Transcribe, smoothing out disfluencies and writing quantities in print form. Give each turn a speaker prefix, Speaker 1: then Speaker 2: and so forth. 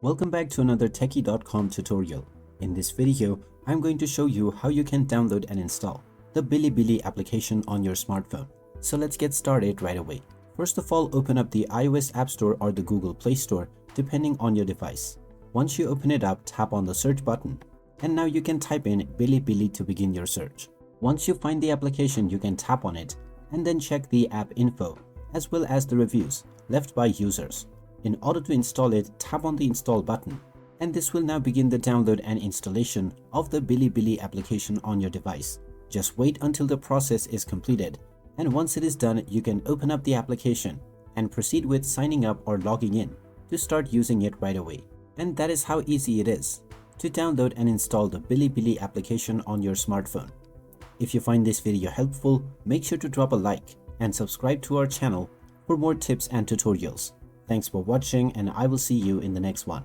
Speaker 1: Welcome back to another techie.com tutorial. In this video, I'm going to show you how you can download and install the BiliBili application on your smartphone. So let's get started right away. First of all, open up the iOS App Store or the Google Play Store depending on your device. Once you open it up, tap on the search button and now you can type in BiliBili to begin your search. Once you find the application, you can tap on it and then check the app info as well as the reviews left by users. In order to install it, tap on the install button and this will now begin the download and installation of the BiliBili application on your device. Just wait until the process is completed, and once it is done, you can open up the application and proceed with signing up or logging in to start using it right away. And that is how easy it is to download and install the BiliBili application on your smartphone. If you find this video helpful, make sure to drop a like and subscribe to our channel for more tips and tutorials. Thanks for watching, and I will see you in the next one.